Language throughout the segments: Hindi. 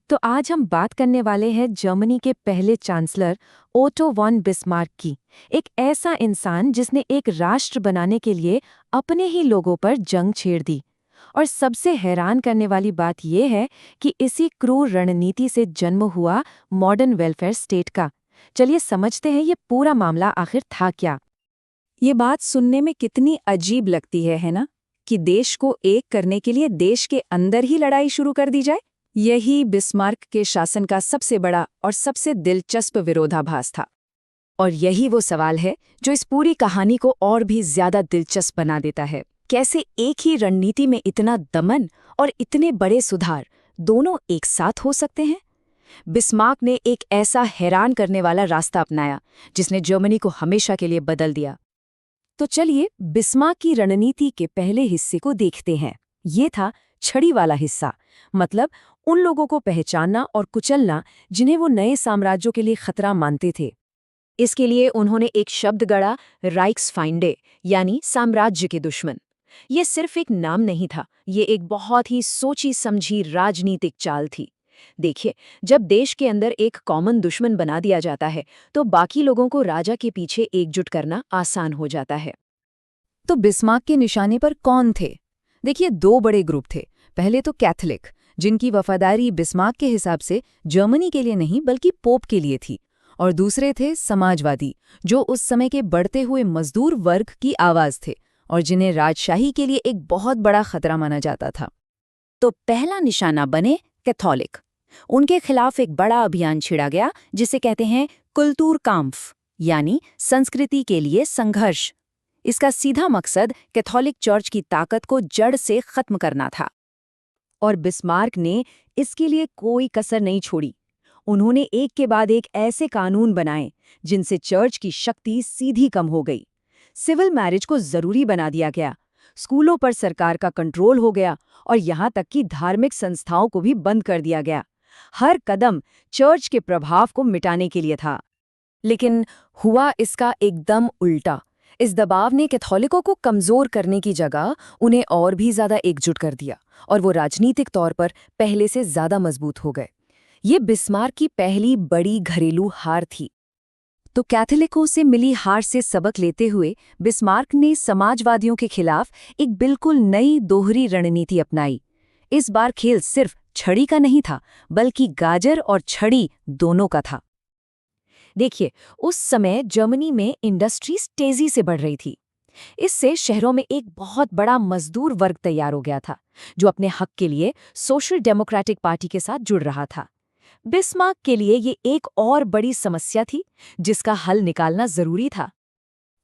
तो आज हम बात करने वाले हैं जर्मनी के पहले चांसलर ओटो वॉन बिस्मार्क की। एक ऐसा इंसान जिसने एक राष्ट्र बनाने के लिए अपने ही लोगों पर जंग छेड़ दी। और सबसे हैरान करने वाली बात यह है कि इसी क्रूर रणनीति से जन्म हुआ मॉडर्न वेलफेयर स्टेट का। चलिए समझते हैं ये पूरा मामला आखिर था क्या। ये बात सुनने में कितनी अजीब लगती है ना? कि देश को एक करने के लिए देश के अंदर ही लड़ाई शुरू कर दी जाए। यही बिस्मार्क के शासन का सबसे बड़ा और सबसे दिलचस्प विरोधाभास था। और यही वो सवाल है जो इस पूरी कहानी को और भी ज्यादा दिलचस्प बना देता है। कैसे एक ही रणनीति में इतना दमन और इतने बड़े सुधार दोनों एक साथ हो सकते हैं? बिस्मार्क ने एक ऐसा हैरान करने वाला रास्ता अपनाया जिसने जर्मनी को हमेशा के लिए बदल दिया। तो चलिए बिस्मार्क की रणनीति के पहले हिस्से को देखते हैं। ये था छड़ी वाला हिस्सा, मतलब उन लोगों को पहचानना और कुचलना जिन्हें वो नए साम्राज्यों के लिए खतरा मानते थे। इसके लिए उन्होंने एक शब्द गढ़ा, राइक्सफाइंडे, यानी साम्राज्य के दुश्मन। ये सिर्फ एक नाम नहीं था, ये एक बहुत ही सोची समझी राजनीतिक चाल थी। देखिए, जब देश के अंदर एक कॉमन दुश्मन बना दिया जाता है तो बाकी लोगों को राजा के पीछे एकजुट करना आसान हो जाता है। तो बिस्मार्क के निशाने पर कौन थे? देखिए, दो बड़े ग्रुप थे। पहले तो कैथोलिक, जिनकी वफादारी बिस्मार्क के हिसाब से जर्मनी के लिए नहीं बल्कि पोप के लिए थी। और दूसरे थे समाजवादी, जो उस समय के बढ़ते हुए मजदूर वर्ग की आवाज थे और जिन्हें राजशाही के लिए एक बहुत बड़ा खतरा माना जाता था। तो पहला निशाना बने कैथोलिक। उनके खिलाफ एक बड़ा अभियान छिड़ा गया जिसे कहते हैं कुल्तूरकाम्फ, यानी संस्कृति के लिए संघर्ष। इसका सीधा मकसद कैथोलिक चर्च की ताकत को जड़ से खत्म करना था। और बिस्मार्क ने इसके लिए कोई कसर नहीं छोड़ी। उन्होंने एक के बाद एक ऐसे कानून बनाए जिनसे चर्च की शक्ति सीधी कम हो गई। सिविल मैरिज को जरूरी बना दिया गया, स्कूलों पर सरकार का कंट्रोल हो गया और यहाँ तक कि धार्मिक संस्थाओं को भी बंद कर दिया गया। हर कदम चर्च के प्रभाव को मिटाने के लिए था। लेकिन हुआ इसका एकदम उल्टा। इस दबाव ने कैथोलिकों को कमजोर करने की जगह उन्हें और भी ज्यादा एकजुट कर दिया और वो राजनीतिक तौर पर पहले से ज्यादा मजबूत हो गए। ये बिस्मार्क की पहली बड़ी घरेलू हार थी। तो कैथोलिकों से मिली हार से सबक लेते हुए बिस्मार्क ने समाजवादियों के खिलाफ एक बिल्कुल नई दोहरी रणनीति अपनाई। इस बार खेल सिर्फ छड़ी का नहीं था, बल्कि गाजर और छड़ी दोनों का था। देखिए, उस समय जर्मनी में इंडस्ट्रीज तेजी से बढ़ रही थी। इससे शहरों में एक बहुत बड़ा मजदूर वर्ग तैयार हो गया था, जो अपने हक के लिए सोशल डेमोक्रेटिक पार्टी के साथ जुड़ रहा था। बिस्मार्क के लिए ये एक और बड़ी समस्या थी जिसका हल निकालना जरूरी था।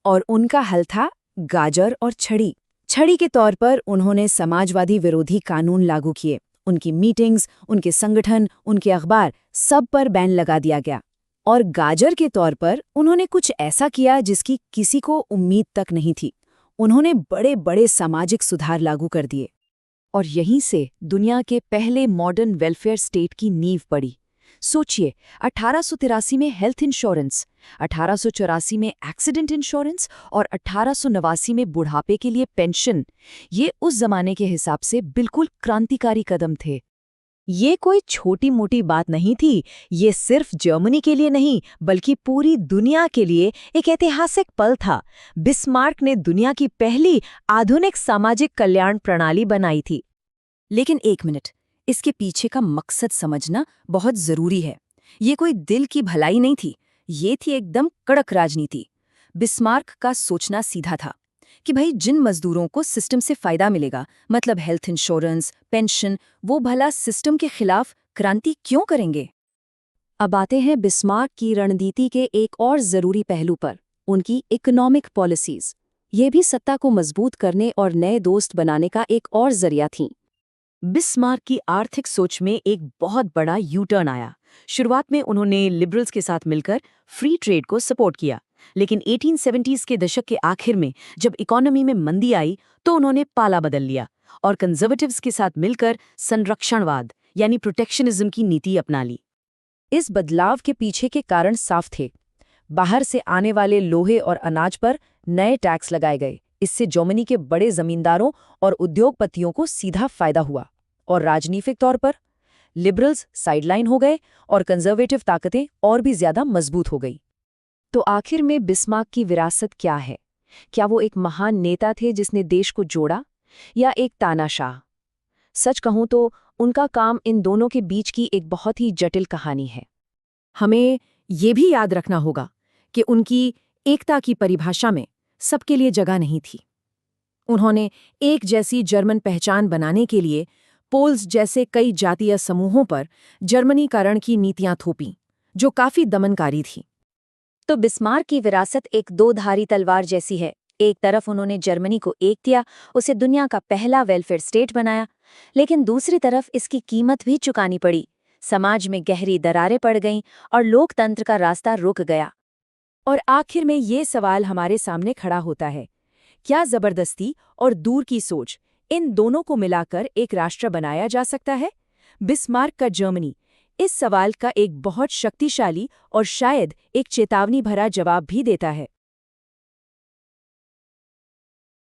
और उनका हल था गाजर और छड़ी। छड़ी के तौर पर उन्होंने समाजवादी विरोधी कानून लागू किए। उनकी मीटिंग्स, उनके संगठन, उनके अखबार, सब पर बैन लगा दिया गया। और गाजर के तौर पर उन्होंने कुछ ऐसा किया जिसकी किसी को उम्मीद तक नहीं थी। उन्होंने बड़े बड़े सामाजिक सुधार लागू कर दिए। और यहीं से दुनिया के पहले मॉडर्न वेलफेयर स्टेट की नींव पड़ी। सोचिए, 1883 में हेल्थ इंश्योरेंस, 1884 में एक्सीडेंट इंश्योरेंस और 1889 में बुढ़ापे के लिए पेंशन। ये उस जमाने के हिसाब से बिल्कुल क्रांतिकारी कदम थे। ये कोई छोटी मोटी बात नहीं थी। ये सिर्फ जर्मनी के लिए नहीं बल्कि पूरी दुनिया के लिए एक ऐतिहासिक पल था। बिस्मार्क ने दुनिया की पहली आधुनिक सामाजिक कल्याण प्रणाली बनाई थी। लेकिन एक मिनट, इसके पीछे का मकसद समझना बहुत जरूरी है। ये कोई दिल की भलाई नहीं थी, ये थी एकदम कड़क राजनीति। बिस्मार्क का सोचना सीधा था कि भाई, जिन मजदूरों को सिस्टम से फायदा मिलेगा, मतलब हेल्थ इंश्योरेंस, पेंशन, वो भला सिस्टम के खिलाफ क्रांति क्यों करेंगे? अब आते हैं बिस्मार्क की रणनीति के एक और जरूरी पहलू पर, उनकी इकोनॉमिक पॉलिसीज। ये भी सत्ता को मजबूत करने और नए दोस्त बनाने का एक और जरिया थी। बिस्मार्क की आर्थिक सोच में एक बहुत बड़ा यू टर्न आया। शुरुआत में उन्होंने लिबरल्स के साथ मिलकर फ्री ट्रेड को सपोर्ट किया, लेकिन 1870s के दशक के आखिर में जब इकोनॉमी में मंदी आई तो उन्होंने पाला बदल लिया और कंजर्वेटिव्स के साथ मिलकर संरक्षणवाद यानी प्रोटेक्शनिज्म की नीति अपना ली। इस बदलाव के पीछे के कारण साफ थे। बाहर से आने वाले लोहे और अनाज पर नए टैक्स लगाए गए। इससे जर्मनी के बड़े जमींदारों और उद्योगपतियों को सीधा फायदा हुआ। और राजनीतिक तौर पर लिबरल्स साइडलाइन हो गए और कंजर्वेटिव ताकतें और भी ज्यादा मजबूत हो गई। तो आखिर में बिस्मार्क की विरासत क्या है? क्या वो एक महान नेता थे जिसने देश को जोड़ा, या एक तानाशाह? सच कहूं तो उनका काम इन दोनों के बीच की एक बहुत ही जटिल कहानी है। हमें ये भी याद रखना होगा कि उनकी एकता की परिभाषा में सबके लिए जगह नहीं थी। उन्होंने एक जैसी जर्मन पहचान बनाने के लिए पोल्स जैसे कई जातीय समूहों पर जर्मनीकरण की नीतियां थोपीं, जो काफी दमनकारी थी। तो बिस्मार्क की विरासत एक दो-धारी तलवार जैसी है। एक तरफ उन्होंने जर्मनी को एक किया, उसे दुनिया का पहला वेलफेयर स्टेट बनाया, लेकिन दूसरी तरफ इसकी कीमत भी चुकानी पड़ी। समाज में गहरी दरारें पड़ गईं और लोकतंत्र का रास्ता रुक गया। और आखिर में ये सवाल हमारे सामने खड़ा होता है, क्या जबरदस्ती और दूर की सोच, इन दोनों को मिलाकर एक राष्ट्र बनाया जा सकता है? बिस्मार्क का जर्मनी इस सवाल का एक बहुत शक्तिशाली और शायद एक चेतावनी भरा जवाब भी देता है।